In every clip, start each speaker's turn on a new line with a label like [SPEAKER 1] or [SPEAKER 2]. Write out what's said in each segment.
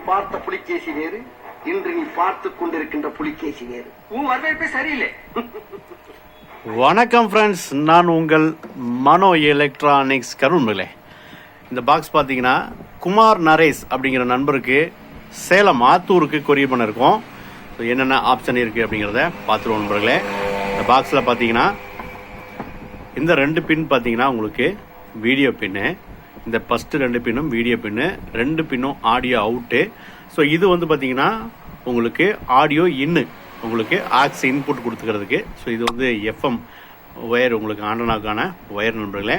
[SPEAKER 1] பார்த்த புலிகேசி வேறு, இன்று நீ பார்த்துக் கொண்டிருக்கின்ற புலிகேசி வேறு. உன் வரவேற்பே சரியில்லை.
[SPEAKER 2] வணக்கம் ஃப்ரெண்ட்ஸ், நான் உங்கள் மனோ எலக்ட்ரானிக்ஸ் கருண்மலை. இந்த பாக்ஸ் பார்த்தீங்கன்னா குமார் நரேஷ் அப்படிங்கிற நண்பருக்கு சேலம் ஆத்தூருக்கு கொரியர் பண்ணியிருக்கோம். ஸோ என்னென்ன ஆப்ஷன் இருக்குது அப்படிங்கிறத பார்த்துருவோம் நண்பர்களே. இந்த பாக்ஸில் பார்த்தீங்கன்னா இந்த 2 பின் பார்த்தீங்கன்னா உங்களுக்கு வீடியோ பின்னு, இந்த ஃபஸ்ட்டு 2 பின்னும் வீடியோ பின்னு, 2 பின்னும் ஆடியோ அவுட்டு. ஸோ இது வந்து பார்த்தீங்கன்னா உங்களுக்கு ஆடியோ இன்னு, உங்களுக்கு ஆக்ஸ் இன்புட் கொடுத்துக்கிறதுக்கு. ஸோ இது வந்து எஃப்எம் ஒயர், உங்களுக்கு ஆண்டனாக்கான ஒயர் நண்பர்களே.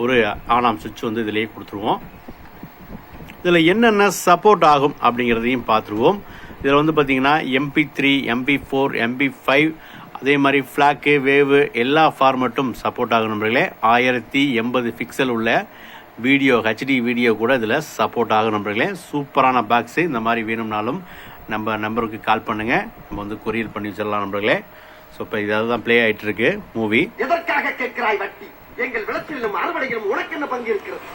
[SPEAKER 2] ஒரு ஆனாம் சுவிட்ச் வந்து இதிலேயே கொடுத்துருவோம். இதில் என்னென்ன சப்போர்ட் ஆகும் அப்படிங்கிறதையும் பார்த்துருவோம். இதில் வந்து பார்த்தீங்கன்னா MP3, MP4, MP5, அதே மாதிரி ஃப்ளாக்கு, வேவு எல்லா ஃபார்மேட்டும் சப்போர்ட் ஆகும் நண்பர்களே. 1080 பிக்சல் உள்ள வீடியோ, ஹெச்டி வீடியோ கூட இதில் சப்போர்ட் ஆகும் நண்பர்களே. சூப்பரான பாக்ஸு. இந்த மாதிரி வேணும்னாலும் நம்ம நம்பருக்கு கால் பண்ணுங்கள், நம்ம வந்து கொரியர் பண்ணி வச்சிடலாம் நண்பர்களே. ஸோ இப்போ இதாவது தான் ப்ளே ஆகிட்டு இருக்கு மூவி.
[SPEAKER 1] எதற்காக கேட்கிறாய் வட்டி? எங்கள் விளக்கிலும் அறுவடையிலும் உனக்கு என்ன பங்கு இருக்கிறது?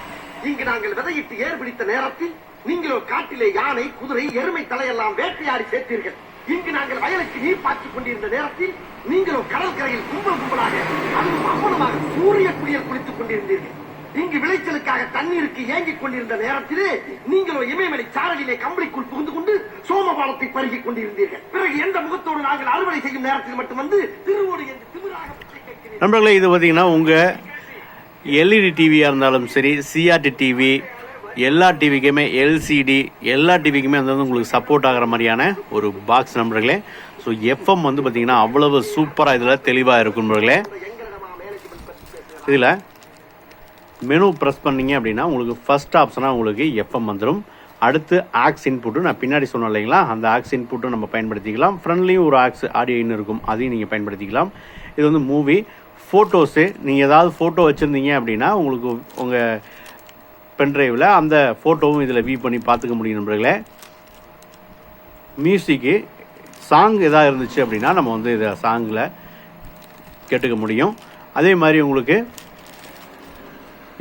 [SPEAKER 1] இங்கு நாங்கள் விதையிட்டு ஏர் பிடித்த நேரத்தில் நீங்களோ காட்டிலே யானை, குதிரை, எருமை தலையெல்லாம் வேட்டையாடி சேர்த்தீர்கள். இங்கு நாங்கள் வயலுக்கு நீர் பாய்ச்சிக் கொண்டிருந்த நேரத்தில் நீங்களோ கடற்கரையில் கும்பலாக அதுவும் அம்மனமாக சூரிய குளியல் குளித்துக் கொண்டிருந்தீர்கள். இங்கு விளைச்சலுக்காக தண்ணீருக்கு ஏங்கிக் கொண்டிருந்த நேரத்திலே நீங்களோ இமயமலை சாரலிலே கம்பளிக்குள் புகுந்து கொண்டு சோமபாலத்தை பருகிக் கொண்டிருந்தீர்கள். பிறகு எந்த முகத்தோடு நாங்கள் அறுவடை செய்யும் நேரத்தில் மட்டும் வந்து திருவோடு என்று திமிராக
[SPEAKER 2] நண்பர்களே, இது பார்த்தீங்கன்னா உங்கள் எல்இடி டிவியாக இருந்தாலும் சரி, சிஆர்டி டிவி, எல்லா டிவிக்குமே, எல்சிடி எல்லா டிவிக்குமே வந்து உங்களுக்கு சப்போர்ட் ஆகிற மாதிரியான ஒரு பாக்ஸ் நண்பர்களே. ஸோ எஃப்எம் வந்து பார்த்தீங்கன்னா அவ்வளவு சூப்பராக இதில் தெளிவாக இருக்கும் நண்பர்களே. இதில் மெனு ப்ரெஸ் பண்ணிங்க அப்படின்னா உங்களுக்கு ஃபர்ஸ்ட் ஆப்ஷனாக உங்களுக்கு எஃப்எம் வந்துடும். அடுத்து ஆக்ஸ் இன்புட்டு, நான் பின்னாடி சொன்னேன் இல்லைங்களா, அந்த ஆக்ஸ் இன்புட்டும் நம்ம பயன்படுத்திக்கலாம். ஃப்ரண்ட்லேயும் ஒரு ஆக்ஸ் ஆடியோ இன் இருக்கும், அதையும் நீங்கள் பயன்படுத்திக்கலாம். இது வந்து மூவி, ஃபோட்டோஸு, நீங்கள் ஏதாவது ஃபோட்டோ வச்சுருந்தீங்க அப்படின்னா உங்களுக்கு உங்கள் பென்ட்ரைவில் அந்த ஃபோட்டோவும் இதில் வியூ பண்ணி பார்த்துக்க முடியும் நண்பர்களே. மியூசிக்கு, சாங் எதாவது இருந்துச்சு அப்படின்னா நம்ம வந்து இதை சாங்கில் கேட்டுக்க முடியும். அதே மாதிரி உங்களுக்கு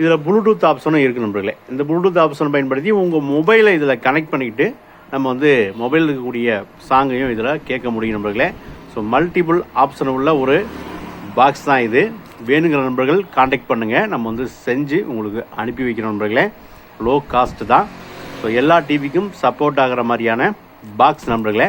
[SPEAKER 2] இதில் ப்ளூடூத் ஆப்ஷனும் இருக்குது நண்பர்களே. இந்த ப்ளூடூத் ஆப்ஷனை பயன்படுத்தி உங்கள் மொபைலை இதில் கனெக்ட் பண்ணிக்கிட்டு நம்ம வந்து மொபைலில் இருக்கக்கூடிய சாங்கையும் இதில் கேட்க முடியும் நண்பர்களே. ஸோ மல்டிபிள் ஆப்ஷன் உள்ள ஒரு பாக்ஸ் தான் இது. வேணுங்கிற நண்பர்கள் காண்டாக்ட் பண்ணுங்கள், நம்ம வந்து செஞ்சு உங்களுக்கு அனுப்பி வைக்கிறோம் நண்பர்களே. லோ காஸ்ட் தான். ஸோ எல்லா டிவிக்கும் சப்போர்ட் ஆகிற மாதிரியான பாக்ஸ் நண்பர்களே.